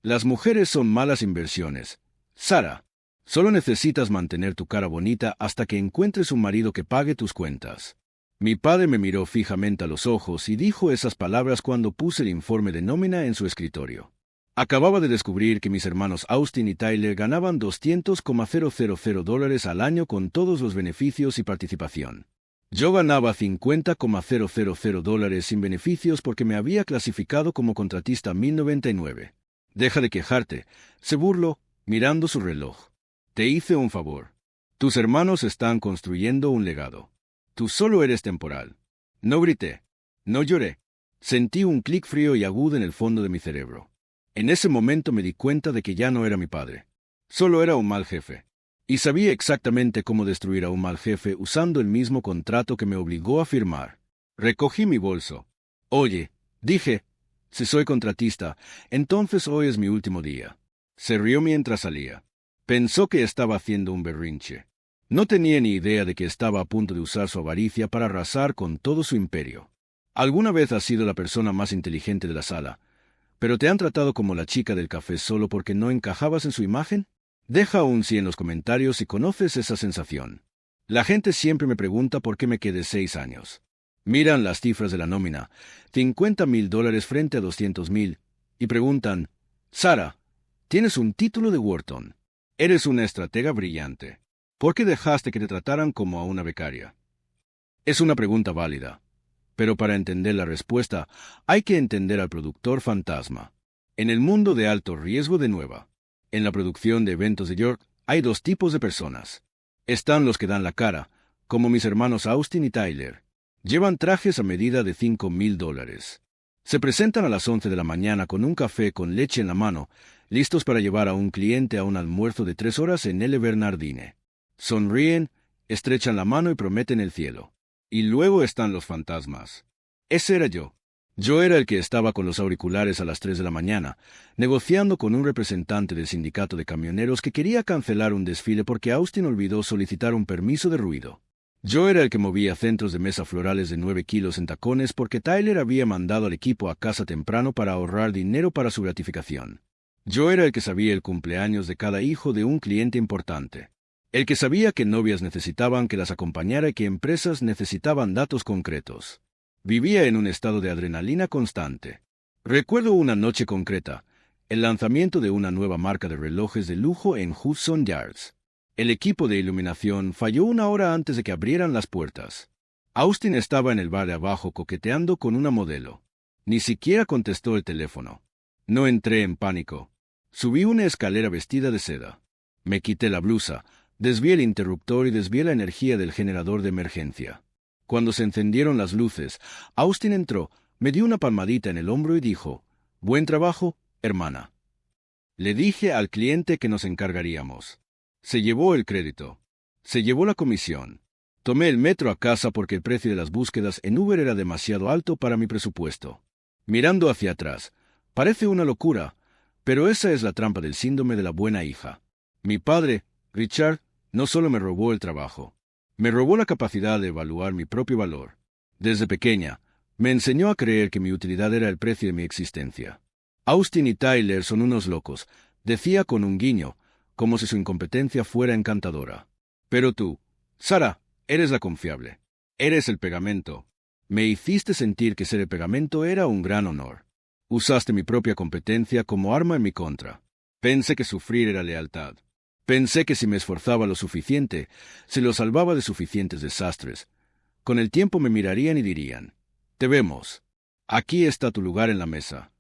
Las mujeres son malas inversiones. Sara, solo necesitas mantener tu cara bonita hasta que encuentres un marido que pague tus cuentas. Mi padre me miró fijamente a los ojos y dijo esas palabras cuando puse el informe de nómina en su escritorio. Acababa de descubrir que mis hermanos Austin y Tyler ganaban $200,000 al año con todos los beneficios y participación. Yo ganaba $50,000 sin beneficios porque me había clasificado como contratista 1099. Deja de quejarte, se burló, mirando su reloj. Te hice un favor. Tus hermanos están construyendo un legado. Tú solo eres temporal. No grité. No lloré. Sentí un clic frío y agudo en el fondo de mi cerebro. En ese momento me di cuenta de que ya no era mi padre. Solo era un mal jefe. Y sabía exactamente cómo destruir a un mal jefe usando el mismo contrato que me obligó a firmar. Recogí mi bolso. Oye, dije, si soy contratista, entonces hoy es mi último día. Se rió mientras salía. Pensó que estaba haciendo un berrinche. No tenía ni idea de que estaba a punto de usar su avaricia para arrasar con todo su imperio. ¿Alguna vez has sido la persona más inteligente de la sala, pero te han tratado como la chica del café solo porque no encajabas en su imagen? Deja un sí en los comentarios si conoces esa sensación. La gente siempre me pregunta por qué me quedé 6 años. Miran las cifras de la nómina, $50,000 frente a 200,000, y preguntan, Sara, tienes un título de Wharton. Eres una estratega brillante. ¿Por qué dejaste que te trataran como a una becaria? Es una pregunta válida. Pero para entender la respuesta, hay que entender al productor fantasma. En el mundo de alto riesgo de Nueva, en la producción de eventos de York, hay 2 tipos de personas. Están los que dan la cara, como mis hermanos Austin y Tyler. Llevan trajes a medida de $5,000. Se presentan a las 11 de la mañana con un café con leche en la mano, listos para llevar a un cliente a un almuerzo de 3 horas en L. Bernardine. Sonríen, estrechan la mano y prometen el cielo. Y luego están los fantasmas. Ese era yo. Yo era el que estaba con los auriculares a las 3 de la mañana, negociando con un representante del sindicato de camioneros que quería cancelar un desfile porque Austin olvidó solicitar un permiso de ruido. Yo era el que movía centros de mesa florales de 9 kilos en tacones porque Tyler había mandado al equipo a casa temprano para ahorrar dinero para su gratificación. Yo era el que sabía el cumpleaños de cada hijo de un cliente importante. El que sabía que novias necesitaban que las acompañara y que empresas necesitaban datos concretos. Vivía en un estado de adrenalina constante. Recuerdo una noche concreta, el lanzamiento de una nueva marca de relojes de lujo en Hudson Yards. El equipo de iluminación falló 1 hora antes de que abrieran las puertas. Austin estaba en el bar de abajo coqueteando con una modelo. Ni siquiera contestó el teléfono. No entré en pánico. Subí una escalera vestida de seda. Me quité la blusa. Desvié el interruptor y desvié la energía del generador de emergencia. Cuando se encendieron las luces, Austin entró, me dio una palmadita en el hombro y dijo, «Buen trabajo, hermana». Le dije al cliente que nos encargaríamos. Se llevó el crédito. Se llevó la comisión. Tomé el metro a casa porque el precio de las búsquedas en Uber era demasiado alto para mi presupuesto. Mirando hacia atrás, parece una locura, pero esa es la trampa del síndrome de la buena hija. Mi padre, Richard, no solo me robó el trabajo, me robó la capacidad de evaluar mi propio valor. Desde pequeña, me enseñó a creer que mi utilidad era el precio de mi existencia. Austin y Tyler son unos locos, decía con un guiño, como si su incompetencia fuera encantadora. Pero tú, Sara, eres la confiable. Eres el pegamento. Me hiciste sentir que ser el pegamento era un gran honor. Usaste mi propia competencia como arma en mi contra. Pensé que sufrir era lealtad. Pensé que si me esforzaba lo suficiente, se lo salvaba de suficientes desastres. Con el tiempo me mirarían y dirían, «Te vemos. Aquí está tu lugar en la mesa».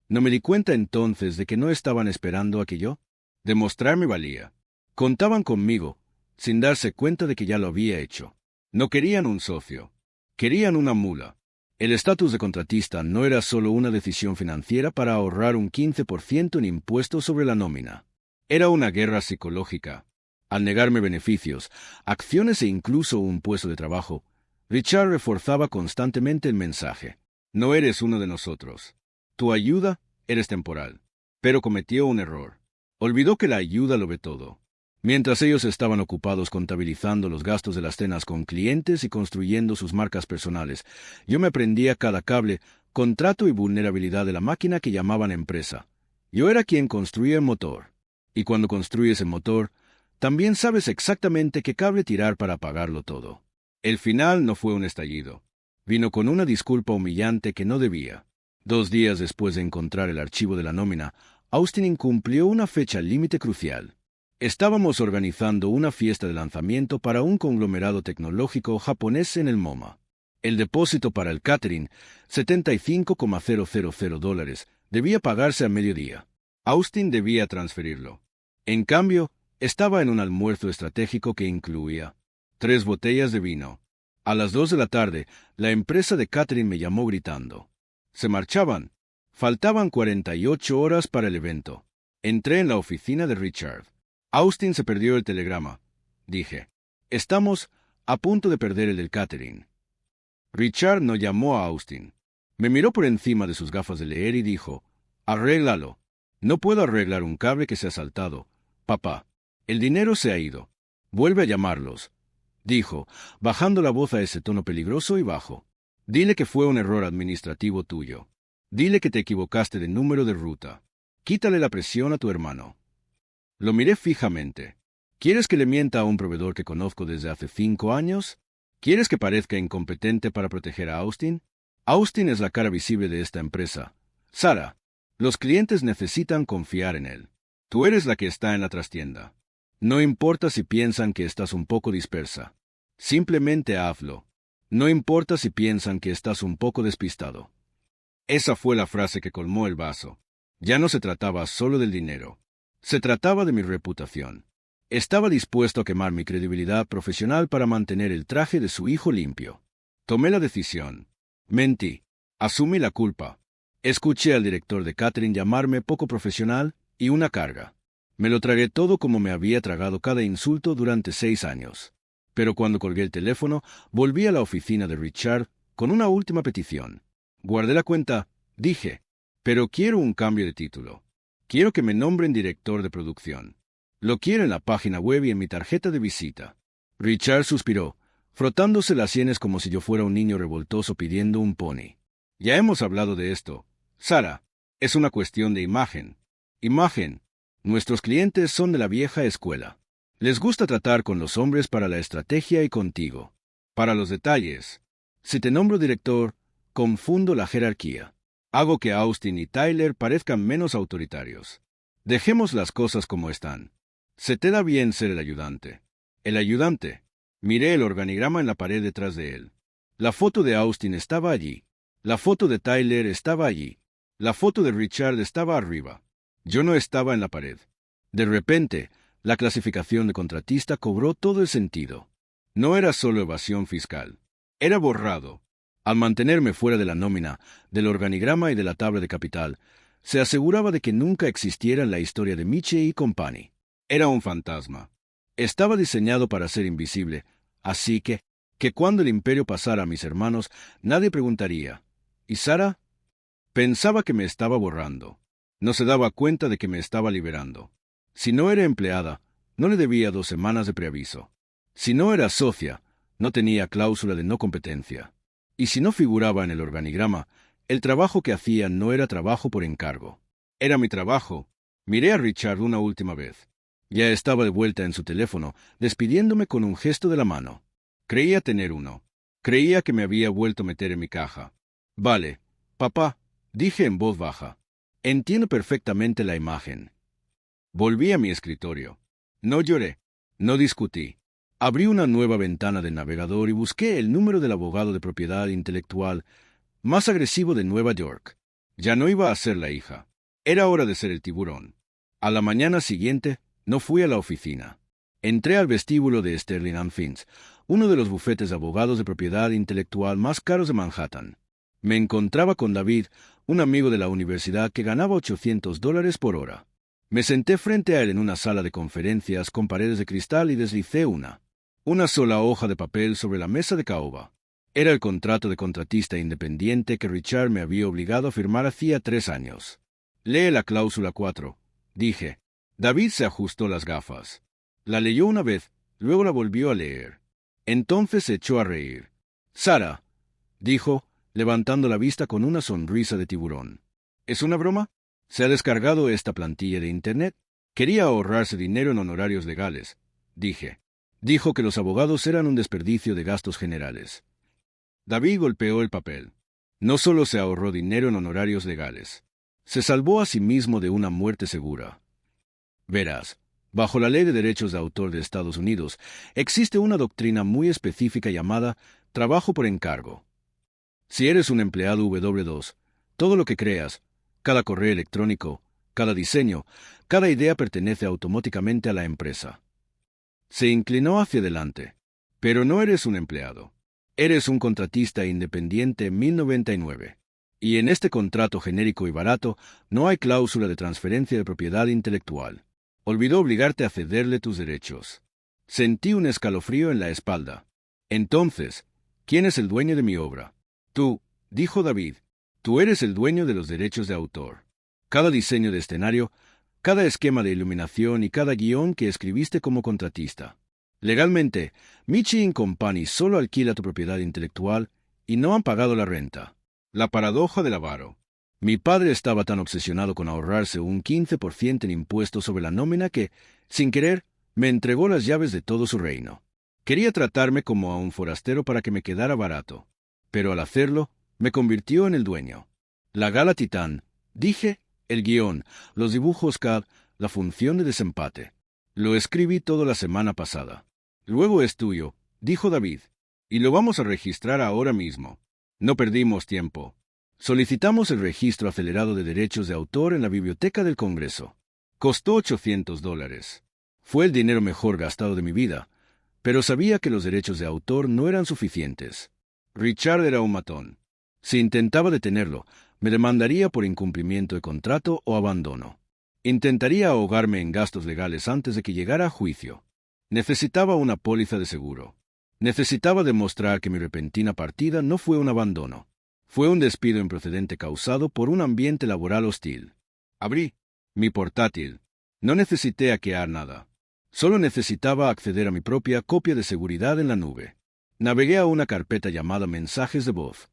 No me di cuenta entonces de que no estaban esperando a que yo demostrar mi valía. Contaban conmigo, sin darse cuenta de que ya lo había hecho. No querían un socio. Querían una mula. El estatus de contratista no era solo una decisión financiera para ahorrar un 15% en impuestos sobre la nómina. Era una guerra psicológica. Al negarme beneficios, acciones e incluso un puesto de trabajo, Richard reforzaba constantemente el mensaje. No eres uno de nosotros. Tu ayuda eres temporal. Pero cometió un error. Olvidó que la ayuda lo ve todo. Mientras ellos estaban ocupados contabilizando los gastos de las cenas con clientes y construyendo sus marcas personales, yo me aprendía cada cable, contrato y vulnerabilidad de la máquina que llamaban empresa. Yo era quien construía el motor. Y cuando construyes el motor, también sabes exactamente qué cable tirar para apagarlo todo. El final no fue un estallido. Vino con una disculpa humillante que no debía. 2 días después de encontrar el archivo de la nómina, Austin incumplió una fecha límite crucial. Estábamos organizando una fiesta de lanzamiento para un conglomerado tecnológico japonés en el MoMA. El depósito para el catering, $75,000, debía pagarse a mediodía. Austin debía transferirlo. En cambio, estaba en un almuerzo estratégico que incluía 3 botellas de vino. A las 2 de la tarde, la empresa de catering me llamó gritando. Se marchaban. Faltaban 48 horas para el evento. Entré en la oficina de Richard. Austin se perdió el telegrama. Dije, estamos a punto de perder el del catering. Richard no llamó a Austin. Me miró por encima de sus gafas de leer y dijo, arréglalo. No puedo arreglar un cable que se ha saltado. Papá, el dinero se ha ido. Vuelve a llamarlos. Dijo, bajando la voz a ese tono peligroso y bajo. Dile que fue un error administrativo tuyo. Dile que te equivocaste de número de ruta. Quítale la presión a tu hermano. Lo miré fijamente. ¿Quieres que le mienta a un proveedor que conozco desde hace 5 años? ¿Quieres que parezca incompetente para proteger a Austin? Austin es la cara visible de esta empresa. Sara, los clientes necesitan confiar en él. Tú eres la que está en la trastienda. No importa si piensan que estás un poco dispersa. Simplemente hazlo. No importa si piensan que estás un poco despistado. Esa fue la frase que colmó el vaso. Ya no se trataba solo del dinero. Se trataba de mi reputación. Estaba dispuesto a quemar mi credibilidad profesional para mantener el traje de su hijo limpio. Tomé la decisión. Mentí. Asumí la culpa. Escuché al director de catering llamarme poco profesional y una carga. Me lo tragué todo como me había tragado cada insulto durante 6 años. Pero cuando colgué el teléfono, volví a la oficina de Richard con una última petición. Guardé la cuenta, dije, pero quiero un cambio de título. Quiero que me nombren director de producción. Lo quiero en la página web y en mi tarjeta de visita. Richard suspiró, frotándose las sienes como si yo fuera un niño revoltoso pidiendo un pony. Ya hemos hablado de esto. Sara, es una cuestión de imagen. Imagen. Nuestros clientes son de la vieja escuela. Les gusta tratar con los hombres para la estrategia y contigo. Para los detalles. Si te nombro director, confundo la jerarquía. Hago que Austin y Tyler parezcan menos autoritarios. Dejemos las cosas como están. Se te da bien ser el ayudante. El ayudante. Miré el organigrama en la pared detrás de él. La foto de Austin estaba allí. La foto de Tyler estaba allí. La foto de Richard estaba arriba. Yo no estaba en la pared. De repente, la clasificación de contratista cobró todo el sentido. No era solo evasión fiscal. Era borrado. Al mantenerme fuera de la nómina, del organigrama y de la tabla de capital, se aseguraba de que nunca existiera en la historia de Miche y Company. Era un fantasma. Estaba diseñado para ser invisible, así que cuando el imperio pasara a mis hermanos, nadie preguntaría, ¿y Sara? Pensaba que me estaba borrando. No se daba cuenta de que me estaba liberando. Si no era empleada, no le debía 2 semanas de preaviso. Si no era socia, no tenía cláusula de no competencia. Y si no figuraba en el organigrama, el trabajo que hacía no era trabajo por encargo. Era mi trabajo. Miré a Richard una última vez. Ya estaba de vuelta en su teléfono, despidiéndome con un gesto de la mano. Creía tener uno. Creía que me había vuelto a meter en mi caja. Vale, papá, dije en voz baja. Entiendo perfectamente la imagen. Volví a mi escritorio. No lloré. No discutí. Abrí una nueva ventana del navegador y busqué el número del abogado de propiedad intelectual más agresivo de Nueva York. Ya no iba a ser la hija. Era hora de ser el tiburón. A la mañana siguiente, no fui a la oficina. Entré al vestíbulo de Sterling & Finch, uno de los bufetes de abogados de propiedad intelectual más caros de Manhattan. Me encontraba con David, un amigo de la universidad que ganaba $800 por hora. Me senté frente a él en una sala de conferencias con paredes de cristal y deslicé una sola hoja de papel sobre la mesa de caoba. Era el contrato de contratista independiente que Richard me había obligado a firmar hacía 3 años. Lee la cláusula 4, dije. David se ajustó las gafas. La leyó una vez, luego la volvió a leer. Entonces se echó a reír. Sara, dijo, levantando la vista con una sonrisa de tiburón. ¿Es una broma? Se ha descargado esta plantilla de Internet. Quería ahorrarse dinero en honorarios legales. Dije. Dijo que los abogados eran un desperdicio de gastos generales. David golpeó el papel. No solo se ahorró dinero en honorarios legales, se salvó a sí mismo de una muerte segura. Verás, bajo la Ley de Derechos de Autor de Estados Unidos, existe una doctrina muy específica llamada trabajo por encargo. Si eres un empleado W2, todo lo que creas, cada correo electrónico, cada diseño, cada idea pertenece automáticamente a la empresa. Se inclinó hacia adelante. Pero no eres un empleado. Eres un contratista independiente 1099. Y en este contrato genérico y barato no hay cláusula de transferencia de propiedad intelectual. Olvidó obligarte a cederle tus derechos. Sentí un escalofrío en la espalda. Entonces, ¿quién es el dueño de mi obra? Tú, dijo David. Tú eres el dueño de los derechos de autor. Cada diseño de escenario, cada esquema de iluminación y cada guión que escribiste como contratista. Legalmente, Michi & Company solo alquila tu propiedad intelectual y no han pagado la renta. La paradoja del avaro. Mi padre estaba tan obsesionado con ahorrarse un 15% en impuestos sobre la nómina que, sin querer, me entregó las llaves de todo su reino. Quería tratarme como a un forastero para que me quedara barato, pero al hacerlo, me convirtió en el dueño. La gala Titán, dije, el guión, los dibujos CAD, la función de desempate. Lo escribí todo la semana pasada. Luego es tuyo, dijo David, y lo vamos a registrar ahora mismo. No perdimos tiempo. Solicitamos el registro acelerado de derechos de autor en la Biblioteca del Congreso. Costó $800. Fue el dinero mejor gastado de mi vida, pero sabía que los derechos de autor no eran suficientes. Richard era un matón. Si intentaba detenerlo, me demandaría por incumplimiento de contrato o abandono. Intentaría ahogarme en gastos legales antes de que llegara a juicio. Necesitaba una póliza de seguro. Necesitaba demostrar que mi repentina partida no fue un abandono. Fue un despido improcedente causado por un ambiente laboral hostil. Abrí mi portátil. No necesité hackear nada. Solo necesitaba acceder a mi propia copia de seguridad en la nube. Navegué a una carpeta llamada mensajes de voz.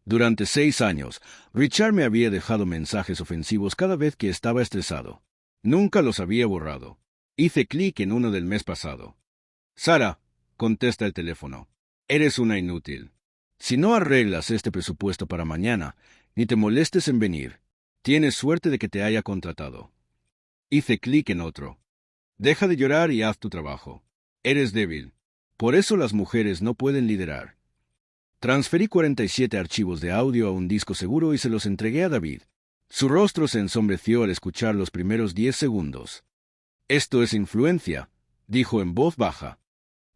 Durante 6 años, Richard me había dejado mensajes ofensivos cada vez que estaba estresado. Nunca los había borrado. Hice clic en uno del mes pasado. Sara, contesta el teléfono. Eres una inútil. Si no arreglas este presupuesto para mañana, ni te molestes en venir. Tienes suerte de que te haya contratado. Hice clic en otro. Deja de llorar y haz tu trabajo. Eres débil. Por eso las mujeres no pueden liderar. Transferí 47 archivos de audio a un disco seguro y se los entregué a David. Su rostro se ensombreció al escuchar los primeros 10 segundos. Esto es influencia, dijo en voz baja.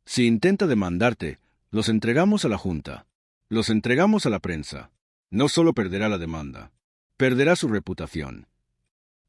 Si intenta demandarte, los entregamos a la Junta. Los entregamos a la prensa. No solo perderá la demanda, perderá su reputación.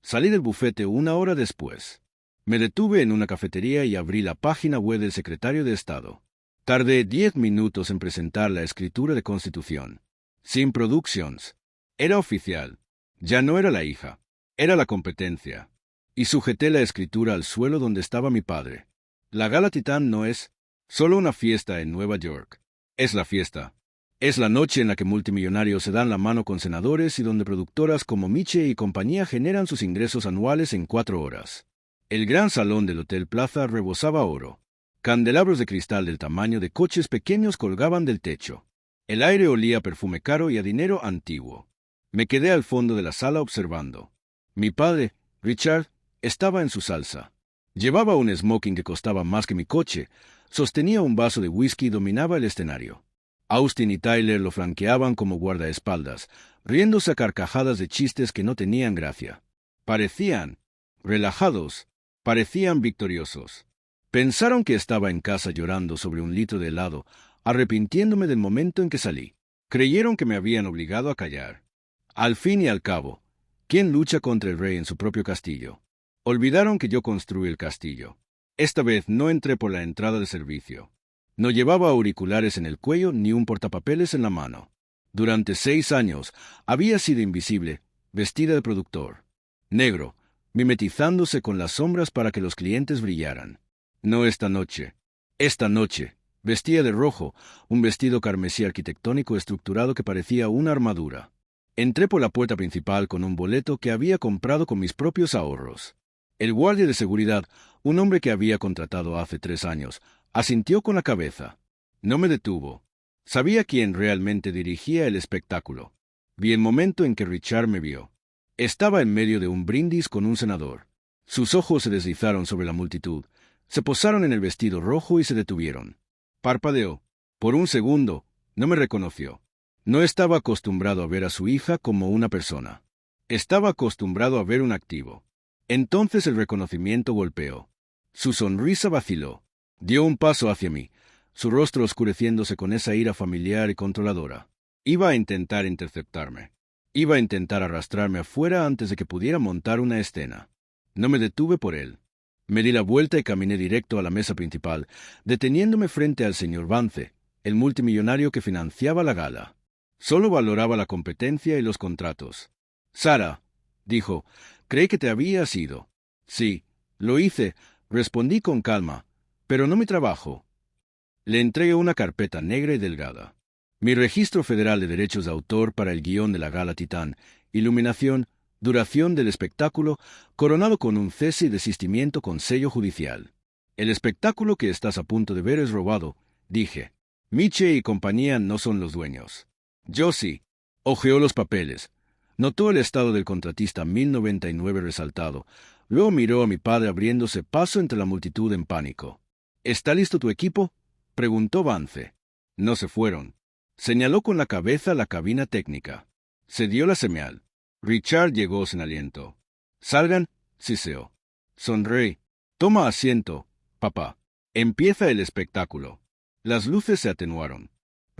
Salí del bufete 1 hora después. Me detuve en una cafetería y abrí la página web del secretario de Estado. Tardé 10 minutos en presentar la escritura de constitución. Sin productions. Era oficial. Ya no era la hija. Era la competencia. Y sujeté la escritura al suelo donde estaba mi padre. La gala Titán no es solo una fiesta en Nueva York. Es la fiesta. Es la noche en la que multimillonarios se dan la mano con senadores y donde productoras como Miche y compañía generan sus ingresos anuales en 4 horas. El gran salón del Hotel Plaza rebosaba oro. Candelabros de cristal del tamaño de coches pequeños colgaban del techo. El aire olía a perfume caro y a dinero antiguo. Me quedé al fondo de la sala observando. Mi padre, Richard, estaba en su salsa. Llevaba un smoking que costaba más que mi coche, sostenía un vaso de whisky y dominaba el escenario. Austin y Tyler lo flanqueaban como guardaespaldas, riéndose a carcajadas de chistes que no tenían gracia. Parecían relajados, parecían victoriosos. Pensaron que estaba en casa llorando sobre un litro de helado, arrepintiéndome del momento en que salí. Creyeron que me habían obligado a callar. Al fin y al cabo, ¿quién lucha contra el rey en su propio castillo? Olvidaron que yo construí el castillo. Esta vez no entré por la entrada de servicio. No llevaba auriculares en el cuello ni un portapapeles en la mano. Durante 6 años había sido invisible, vestida de productor. Negro, mimetizándose con las sombras para que los clientes brillaran. No esta noche. Esta noche, vestía de rojo, un vestido carmesí arquitectónico estructurado que parecía una armadura. Entré por la puerta principal con un boleto que había comprado con mis propios ahorros. El guardia de seguridad, un hombre que había contratado hace 3 años, asintió con la cabeza. No me detuvo. Sabía quién realmente dirigía el espectáculo. Vi el momento en que Richard me vio. Estaba en medio de un brindis con un senador. Sus ojos se deslizaron sobre la multitud, se posaron en el vestido rojo y se detuvieron. Parpadeó. Por un segundo, no me reconoció. No estaba acostumbrado a ver a su hija como una persona. Estaba acostumbrado a ver un activo. Entonces el reconocimiento golpeó. Su sonrisa vaciló. Dio un paso hacia mí, su rostro oscureciéndose con esa ira familiar y controladora. Iba a intentar interceptarme. Iba a intentar arrastrarme afuera antes de que pudiera montar una escena. No me detuve por él. Me di la vuelta y caminé directo a la mesa principal, deteniéndome frente al señor Vance, el multimillonario que financiaba la gala. Solo valoraba la competencia y los contratos. «Sara», dijo, «creí que te habías ido». «Sí, lo hice», respondí con calma, «pero no mi trabajo». Le entregué una carpeta negra y delgada. Mi registro federal de derechos de autor para el guión de la gala Titán, iluminación, duración del espectáculo, coronado con un cese y desistimiento con sello judicial. «El espectáculo que estás a punto de ver es robado», dije. «Miche y compañía no son los dueños». «Yo sí». Hojeó los papeles. Notó el estado del contratista 1099 resaltado. Luego miró a mi padre abriéndose paso entre la multitud en pánico. «¿Está listo tu equipo?», preguntó Vance. No se fueron. Señaló con la cabeza la cabina técnica. Se dio la señal. Richard llegó sin aliento. «Salgan», siseó. «Sonreí. Toma asiento, papá. Empieza el espectáculo». Las luces se atenuaron.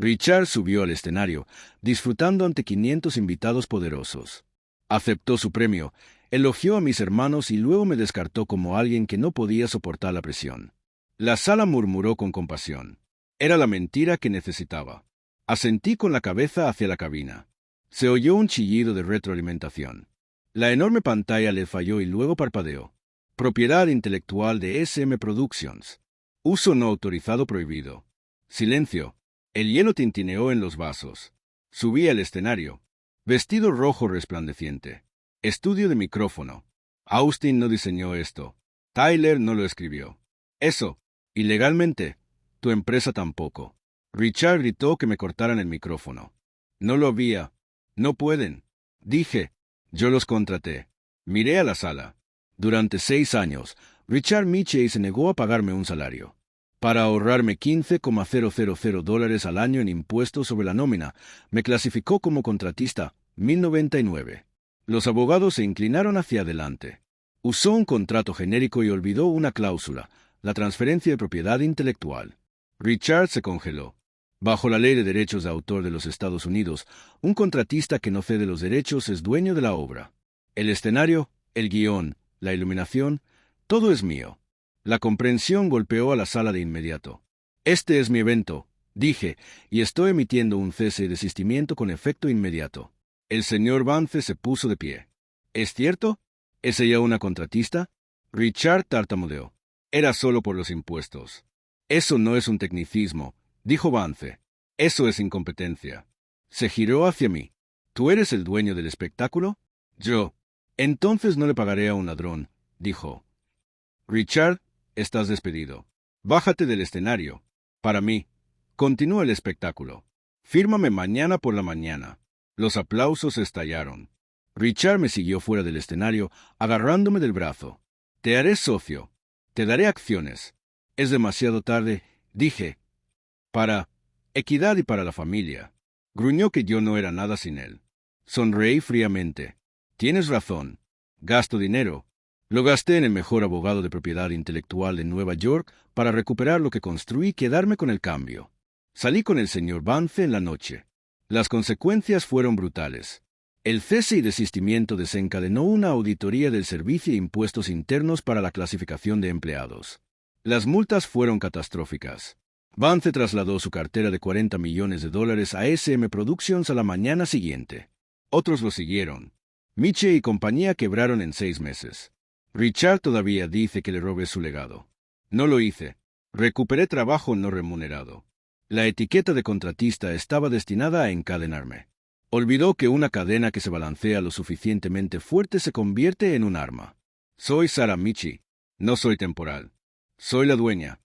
Richard subió al escenario, disfrutando ante 500 invitados poderosos. Aceptó su premio, elogió a mis hermanos y luego me descartó como alguien que no podía soportar la presión. La sala murmuró con compasión. Era la mentira que necesitaba. Asentí con la cabeza hacia la cabina. Se oyó un chillido de retroalimentación. La enorme pantalla le falló y luego parpadeó. «Propiedad intelectual de SM Productions. Uso no autorizado prohibido». Silencio. El hielo tintineó en los vasos. Subí al escenario. Vestido rojo resplandeciente. Estudio de micrófono. Austin no diseñó esto. Tyler no lo escribió. Eso. Ilegalmente. Tu empresa tampoco. Richard gritó que me cortaran el micrófono. No lo había. No pueden. Dije. Yo los contraté. Miré a la sala. Durante 6 años, Richard Miche se negó a pagarme un salario. Para ahorrarme $15,000 al año en impuestos sobre la nómina, me clasificó como contratista 1099. Los abogados se inclinaron hacia adelante. Usó un contrato genérico y olvidó una cláusula, la transferencia de propiedad intelectual. Richard se congeló. Bajo la ley de derechos de autor de los Estados Unidos, un contratista que no cede los derechos es dueño de la obra. El escenario, el guión, la iluminación, todo es mío. La comprensión golpeó a la sala de inmediato. «Este es mi evento», dije, y estoy emitiendo un cese y desistimiento con efecto inmediato. El señor Vance se puso de pie. «¿Es cierto? ¿Es ella una contratista?» Richard tartamudeó. «Era solo por los impuestos». «Eso no es un tecnicismo», dijo Vance. «Eso es incompetencia». Se giró hacia mí. «¿Tú eres el dueño del espectáculo?» «Yo». «Entonces no le pagaré a un ladrón», dijo. «Richard, estás despedido. Bájate del escenario. Para mí. Continúa el espectáculo. Fírmame mañana por la mañana». Los aplausos estallaron. Richard me siguió fuera del escenario, agarrándome del brazo. «Te haré socio. Te daré acciones». «Es demasiado tarde», dije. «Para equidad y para la familia». Gruñó que yo no era nada sin él. Sonreí fríamente. «Tienes razón. Gasto dinero. Lo gasté en el mejor abogado de propiedad intelectual de Nueva York para recuperar lo que construí y quedarme con el cambio. Salí con el señor Vance en la noche. Las consecuencias fueron brutales. El cese y desistimiento desencadenó una auditoría del Servicio de Impuestos Internos para la clasificación de empleados. Las multas fueron catastróficas. Vance trasladó su cartera de $40 millones a SM Productions a la mañana siguiente. Otros lo siguieron. Miche y compañía quebraron en 6 meses. Richard todavía dice que le robé su legado. No lo hice. Recuperé trabajo no remunerado. La etiqueta de contratista estaba destinada a encadenarme. Olvidó que una cadena que se balancea lo suficientemente fuerte se convierte en un arma. Soy Sarah Michi. No soy temporal. Soy la dueña.